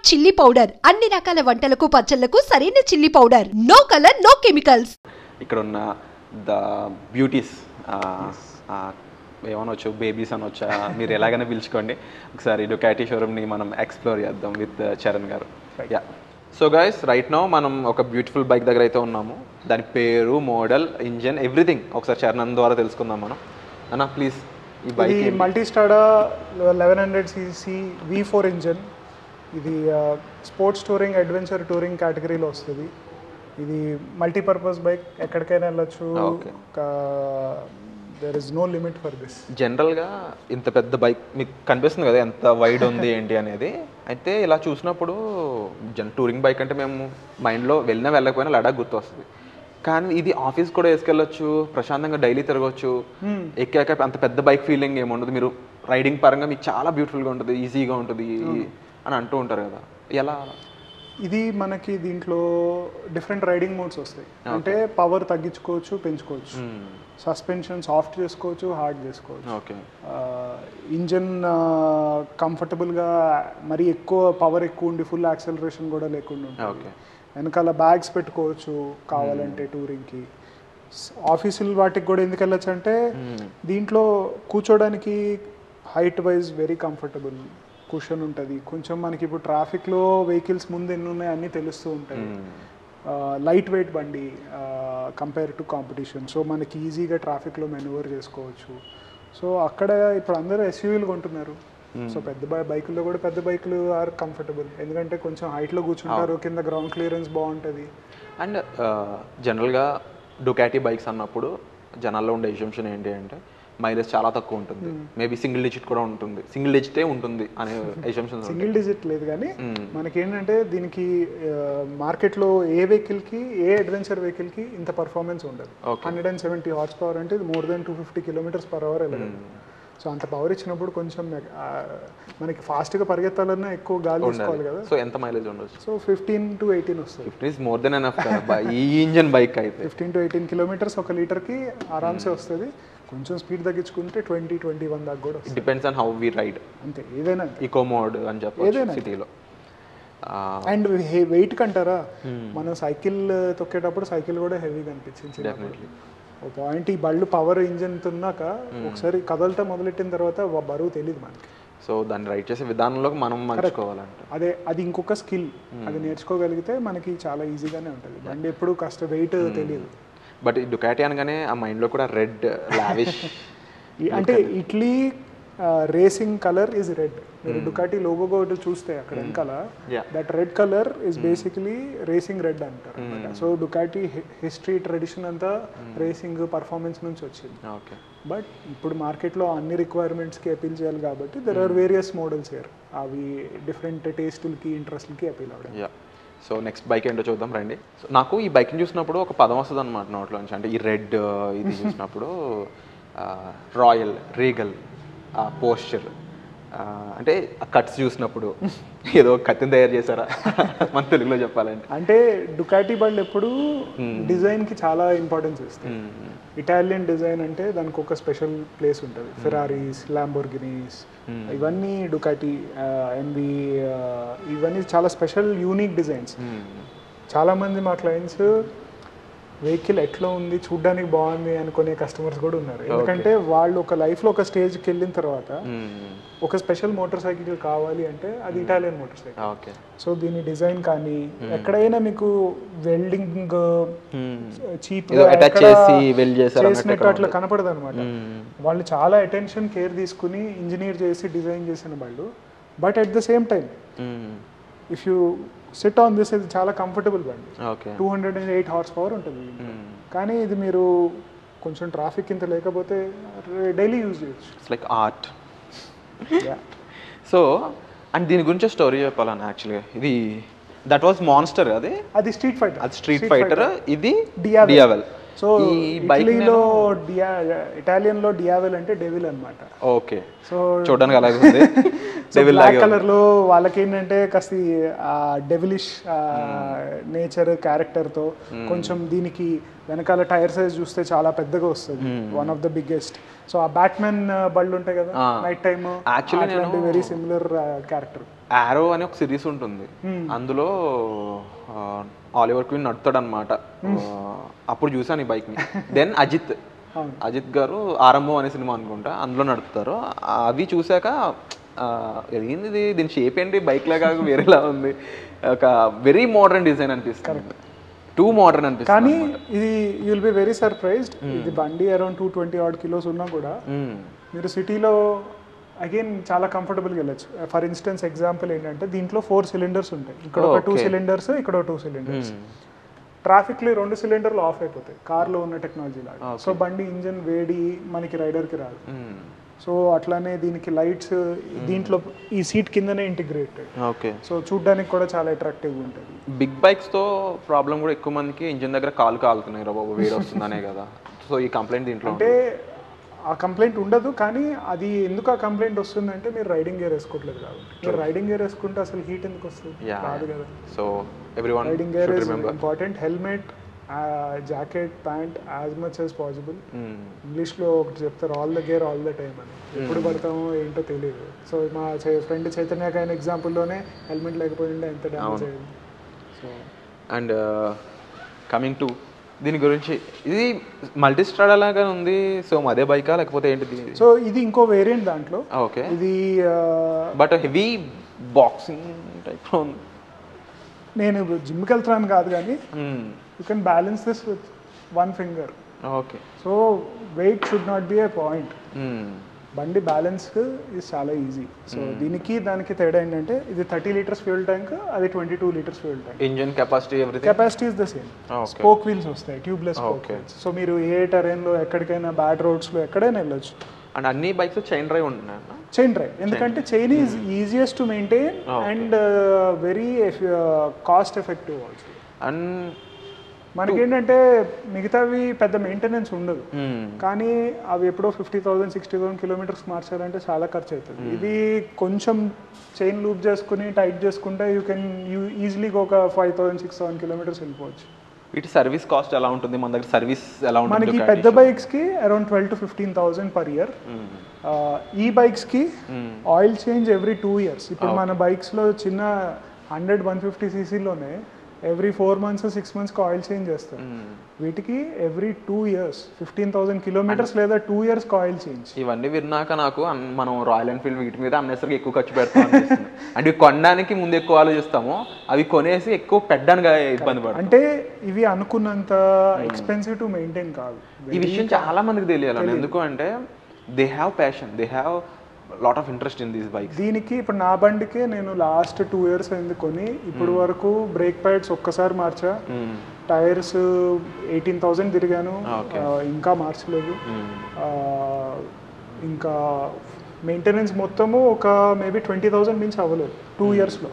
Chilli powder అన్ని రకాల వంటలకు పచ్చళ్లకు సరైన chilli powder. No colour no chemicals. ఇక్కడ ఉన్న ద బ్యూటీస్ ఏమనొచ్చు, బేబీస్ అనొచ్చా, మీరు ఎలాగైనా పిలుచుకోండి. ఒకసారి డుకాటి షోరూమ్ని మనం ఎక్స్ప్లోర్ చేద్దాం విత్ చరణ్ గారు. Yeah, so guys right now మనం ఒక బ్యూటిఫుల్ బైక్ దగ్గర అయితే ఉన్నాము. దాని పేరు, మోడల్, ఇంజన్, ఎవ్రీథింగ్ ఒకసారి చరణ్ ద్వారా తెలుసుకుందాం మనం. అన్న ప్లీజ్, ఈ bike Multistrada 1100cc V4 engine. ఇది స్పోర్ట్స్ టూరింగ్, అడ్వెంచర్ టూరింగ్ కేటగిరీలో వస్తుంది. ఇది మల్టీపర్పస్ బైక్, ఎక్కడికైనా వెళ్ళొచ్చు. There is no limit for this. జనరల్గా ఇంత పెద్ద బైక్ మీకు కనిపిస్తుంది కదా ఎంత వైడ్ ఉంది ఏంటి అనేది. అయితే ఇలా చూసినప్పుడు టూరింగ్ బైక్ అంటే మేము మైండ్లో వెళ్ళినా వెళ్ళకపోయినా లడాక్ గుర్తు వస్తుంది. కానీ ఇది ఆఫీస్ కూడా వేసుకెళ్ళొచ్చు, ప్రశాంతంగా డైలీ తిరగవచ్చు. ఎక్కాక అంత పెద్ద బైక్ ఫీలింగ్ ఏముండదు. మీరు రైడింగ్ పరంగా మీకు చాలా బ్యూటిఫుల్గా ఉంటుంది, ఈజీగా ఉంటుంది అని అంటూ ఉంటారు కదా, ఎలా? ఇది మనకి దీంట్లో డిఫరెంట్ రైడింగ్ మోడ్స్ వస్తాయి. అంటే పవర్ తగ్గించుకోవచ్చు, పెంచుకోవచ్చు. సస్పెన్షన్ సాఫ్ట్ చేసుకోవచ్చు, హార్డ్ చేసుకోవచ్చు. ఓకే. ఇంజన్ కంఫర్టబుల్గా మరీ ఎక్కువ పవర్ ఎక్కువ ఉండి ఫుల్ యాక్సలరేషన్ కూడా లేకుండా ఉంటుంది. వెనకాల బ్యాగ్స్ పెట్టుకోవచ్చు కావాలంటే టూరింగ్కి. ఆఫీసులు వాటికి కూడా ఎందుకు వెళ్ళచ్చు అంటే దీంట్లో కూర్చోడానికి height wise very comfortable, cushion ఉంటుంది. కొంచెం మనకి ఇప్పుడు ట్రాఫిక్లో వెహికల్స్ ముందు ఎన్ని ఉన్నాయి అన్నీ తెలుస్తూ ఉంటాయి. లైట్ వెయిట్ బండి కంపేర్ టు కాంపిటీషన్. సో మనకి ఈజీగా ట్రాఫిక్లో మెనూవర్ చేసుకోవచ్చు. సో అక్కడ ఇప్పుడు అందరూ ఎస్యూవీలు కొంటున్నారు. సో పెద్ద బైకుల్లో కూడా పెద్ద బైకులు ఆర్ కంఫర్టబుల్, ఎందుకంటే కొంచెం హైట్లో కూర్చుంటారు, కింద గ్రౌండ్ క్లియరెన్స్ బాగుంటుంది. అండ్ జనరల్గా డుకాటి బైక్స్ అన్నప్పుడు జనాల్లో ఉండే ఎజంప్షన్ ఏంటి అంటే మైలేజ్ చాలా తక్కువ ఉంటుంది, మేబీ సింగిల్ డిజిట్ కూడా ఉంటుంది, సింగిల్ డిజిటే ఉంటుంది అనే ఎజంప్షన్. సింగిల్ డిజిట్ లేదు కానీ మనకేంటంటే దీనికి మార్కెట్లో ఏ వెహికల్కి, ఏ అడ్వెంచర్ వెహికల్కి ఇంత పర్ఫార్మెన్స్ ఉండదు. 170 హార్స్ పవర్ అంటే ఇది మోర్ దెన్ 250 km/h వెళ్ళదు. సో అంత పవర్ ఇచ్చినప్పుడు కొంచెం మనకి ఫాస్ట్గా పరిగెత్తాలన్నా ఎక్కువ గాలి తీసుకోవాలి కదా. సో ఎంత మైలేజ్ ఉండొచ్చు? సో 15 to 18 వస్తుంది. 15 is more than enough ఈ ఇంజన్ బైక్ అయితే 15 to 18 km ఒక లీటర్కి ఆరామ్సే వస్తుంది. కొంచెం స్పీడ్ తగ్గించుకుంటే 20-21 దాకా కూడా వస్తుంది. Depends on how we ride. అంతే, ఏదైనా ఈకో మోడ్ అని చెప్పొచ్చు సిటీలో. అండ్ వెయిట్ కంటారా, మనం సైకిల్ తొక్కేటప్పుడు సైకిల్ కూడా హెవీగా అనిపించింది. డెఫినెట్లీ ఒక పాయింట్ ఈ బళ్ళు పవర్ ఇంజన్ తిన్నాక ఒకసారి కదలటం మొదలెట్టిన తర్వాత బరువు తెలియదు మనకి. సో దాన్ని రైడ్ చేసే విధానంలో మనం మర్చిపోవాలంటే అది ఇంకొక స్కిల్. అది నేర్చుకోగలిగితే మనకి చాలా ఈజీగానే ఉంటుంది. బండి ఎప్పుడు వెయిట్ తెలియదు. బట్ డుకాటి అనగానే ఆ మైండ్లో కూడా రెడ్ లావిష్ అంటే ఇట్లీ రేసింగ్ కలర్ ఇస్ రెడ్. మీరు డుకాటి లోగో కూడా చూస్తే అక్కడ వెనకాల that red colour is basically racing red అంటారు. సో డుకాటి హిస్టరీ ట్రెడిషన్ అంతా రేసింగ్ పర్ఫార్మెన్స్ నుంచి వచ్చింది. బట్ ఇప్పుడు మార్కెట్లో అన్ని రిక్వైర్మెంట్స్కి అపీల్ చేయాలి కాబట్టి there are various models here. అవి డిఫరెంట్ టేస్టులకి, ఇంట్రెస్ట్లకి అపీల్ అవ్వడం. సో నెక్స్ట్ బైక్ ఏంటో చూద్దాం రండి. సో నాకు ఈ బైక్ని చూసినప్పుడు ఒక పదం వస్తుంది అనమాట నోట్లోంచి. అంటే ఈ రెడ్ ఇది చూసినప్పుడు రాయల్, రీగల్ పోస్చర్. అంటే ఆ కట్స్ చూసినప్పుడు ఏదో కత్తిని తయారు చేశారా మన తెలుగులో చెప్పాలంటే. అంటే డుకాటి బండ్లు ఎప్పుడు డిజైన్కి చాలా ఇంపార్టెన్స్ ఇస్తాయి. ఇటాలియన్ డిజైన్ అంటే దానికి ఒక స్పెషల్ ప్లేస్ ఉంటుంది. ఫెరారీస్, ల్యాంబోర్గినీస్, ఇవన్నీ డుకాటి, ఎంవి, ఇవన్నీ చాలా స్పెషల్ యూనిక్ డిజైన్స్. చాలామంది మా క్లయింట్స్ వెహికల్ ఎట్లా ఉంది, చూడ్డానికి బాగుంది అనుకునే కస్టమర్స్ కూడా ఉన్నారు. ఎందుకంటే వాళ్ళు ఒక లైఫ్లో ఒక స్టేజ్కి వెళ్ళిన తర్వాత ఒక స్పెషల్ మోటార్ సైకిల్ కావాలి అంటే అది ఇటాలియన్ మోటార్ సైకిల్. సో దీని డిజైన్ కానీ ఎక్కడైనా మీకు వెల్డింగ్ చీప్ చేసినట్టు అట్లా కనపడదు అనమాట. వాళ్ళు చాలా అటెన్షన్, కేర్ తీసుకుని ఇంజనీర్ చేసి డిజైన్ చేసిన వాళ్ళు. But at the same time if you SIT on this, ఇది చాలా కంఫర్టబుల్ బండి. 208 హార్స్ పవర్ ఉంటుంది. కానీ ఇది మీరు కొంచెం ట్రాఫిక్ ఇంత లేకపోతే డైలీ యూజ్ చేయొచ్చు. It's like art. So and దీని గురించి స్టోరీ చెప్పాలని యాక్చువల్గా ఇది దట్ వాజ్ మాన్స్టర్. అది స్ట్రీట్ ఫైటర్. అది స్ట్రీట్ ఫైటర్, ఇది డియావెల్. సో ఇటలీలో ఇటాలియన్లో డియావెల్ అంటే డెవిల్ అనమాట. ఓకే, సో చూడడానికి అలాగే ఉంది. బ్లాక్ కలర్లో వాళ్ళకి ఏంటంటే కాస్త డెవిలిష్ నేచర్ క్యారెక్టర్తో కొంచెం. దీనికి వెనకాల టైర్ సైజ్ చూస్తే చాలా పెద్దగా వస్తుంది, one of the biggest. So ఆ బ్యాట్మెన్ బళ్ళు ఉంటాయి కదా night time, actually very similar character. ఆరో అని ఒక సిరీస్ ఉంటుంది, అందులో ఆలివర్ క్వీన్ నడుతాడు అనమాట. అప్పుడు చూసాను ఈ బైక్ని. దెన్ అజిత్ గారు ఆరంభం అనే సినిమా అనుకుంటా, అందులో నడుపుతారు. అవి చూసాక ఏంది దీని షేప్ ఏంటి బైక్ లాగా వేరేలా ఉంది, ఒక వెరీ మోడర్న్ డిజైన్ అనిపిస్తుంది, టూ మోడర్న్ అనిపిస్తుంది. కానీ ఇది you will be very surprised, ఇది బండి అరౌండ్ 220 odd kilos ఉన్నా కూడా మీరు సిటీలో అగైన్ చాలా కంఫర్టబుల్గా వెళ్ళచ్చు. ఫర్ ఇన్స్టెన్స్ ఎగ్జాంపుల్ ఏంటంటే దీంట్లో 4 cylinders ఉంటాయి, ఇక్కడ ఒక 2 cylinders, ఇక్కడ 2 cylinders. ట్రాఫిక్లో 2 cylinders ఆఫ్ అయిపోతాయి కార్లో ఉన్న టెక్నాలజీ లాగా. సో బండి ఇంజన్ వేడి మనకి రైడర్కి రాదు. సో అట్లానే దీనికి లైట్స్ దీంట్లో ఈ సీట్ కిందనే ఇంటిగ్రేటెడ్. ఓకే. సో చూడడానికి కూడా చాలా అట్రాక్టివ్గా ఉంటుంది. బిగ్ బైక్స్తో ప్రాబ్లం కూడా ఎక్కువ మందికి ఇంజిన్ దగ్గర కాలు కాలుతున్నాయి రా బాబు, వేడి వస్తుందనే కదా. సో ఈ కంప్లైంట్ దీంట్లో అంటే ఆ కంప్లైంట్ ఉండదు, కానీ అది ఎందుకు ఆ కంప్లైంట్ వస్తుందంటే మీరు రైడింగ్ గేర్ వేసుకోవట్లేదు కాబట్టి. మీరు రైడింగ్ గేర్ వేసుకుంటే అసలు హీట్ ఎందుకు వస్తుంది, రాదు కదా. So everyone riding gear is important. Helmet, jacket, pant as much as possible. ఇంగ్లీష్లో ఒకటి చెప్తారు, all the gear all the time అని. ఎప్పుడు పడతామో ఏంటో తెలియదు. సో మా ఫ్రెండ్ చైతన్యకి అయిన ఎగ్జాంపుల్లోనే హెల్మెట్ లేకపోయింటే ఎంత డ్యామేజ్ అయ్యింది. సో అండ్ కమింగ్ టు దీని గురించి, ఇది మల్టీ స్ట్రాడా లాగా ఉంది. సో అదే బైకా లేకపోతే ఏంటిది? సో ఇది ఇంకో వేరియంట్ దాంట్లో. ఓకే. ఇది బట్ హెవీ బాక్సింగ్ టైప్లో ఉంది. నేను జిమ్కి వెళ్తున్నాను కాదు, కానీ you can balance this with 1 finger. Okay. So weight should not be a point. బండి బ్యాలెన్స్ ఇది చాలా ఈజీ. సో దీనికి దానికి తేడా ఏంటంటే ఇది 30 liters ఫ్యూల్ ట్యాంక్, అది 22 liters fuel tank. Engine capacity everything capacity is the same. Spoke wheels వస్తాయి, ట్యూబ్లెస్ స్పోక్ వీల్స్. సో మీరు ఏ టెరైన్లో ఎక్కడికైనా బ్యాడ్ రోడ్స్లో ఎక్కడైనా వెళ్ళొచ్చు. అండ్ అన్ని బైక్స్ చైన్ డ్రైవ్ ఉంటున్నాయి. చైన్ డ్రైవ్, ఎందుకంటే chain is easiest to maintain and very cost effective also. And మనకేంటంటే మిగతావి పెద్ద మెయింటెనెన్స్ ఉండదు, కానీ అవి ఎప్పుడో 50,000 60,000 kilometers మార్చారంటే చాలా ఖర్చు అవుతుంది. ఇది కొంచెం చైన్ లూప్ చేసుకుని టైట్ చేసుకుంటే యూ ఈజీలీ ఒక 5,000 6,000 kilometers వెళ్ళిపోవచ్చు. వీటి సర్వీస్ కాస్ట్ ఎలా ఉంటుంది? మన దగ్గర సర్వీస్ ఎలా ఉంటుంది? మనకి పెద్ద బైక్స్కి అరౌండ్ 12,000 to 15,000 per year. ఈ బైక్స్కి ఆయిల్ చేంజ్ ఎవ్రీ 2 years. ఇప్పుడు మన బైక్స్లో చిన్న 100-150 ccలోనే ఎవ్రీ 4 months 6 monthsకి ఆయిల్ చేంజ్ చేస్తారు. వీటికి ఎవ్రీ 2 years 15,000 kilometers లేదా 2 yearsకి ఆయిల్ చేంజ్. ఇవన్నీ విన్నాక నాకు మనం రాయల్ ఎన్ఫీల్డ్ వీటి మీద అన్నెసరికి ఎక్కువ ఖర్చు పెడతాం అనిపిస్తుంది. అంటే కొనడానికి ముందు ఎక్కువ ఆలోచిస్తాము, అవి కొనేసి ఎక్కువ పెట్టడానికి ఇబ్బంది పడతాం. అంటే ఇవి అనుకున్నంత ఎక్స్పెన్సివ్ టు మెయింటైన్ కాదు. ఈ విషయం చాలా మందికి తెలియాలి. ఎందుకు అంటే they have passion, they have lot of interest in these bikes. దీనికి ఇప్పుడు నా బండికే నేను లాస్ట్ 2 years అయింది కొని, ఇప్పుడు వరకు బ్రేక్ ప్యాడ్స్ ఒక్కసారి మార్చా, టైర్స్ 18,000 తిరిగాను, ఇంకా మార్చలేదు. ఇంకా మెయింటెనెన్స్ మొత్తము ఒక మేబీ 20,000 మించి అవ్వలేదు 2 yearsలో.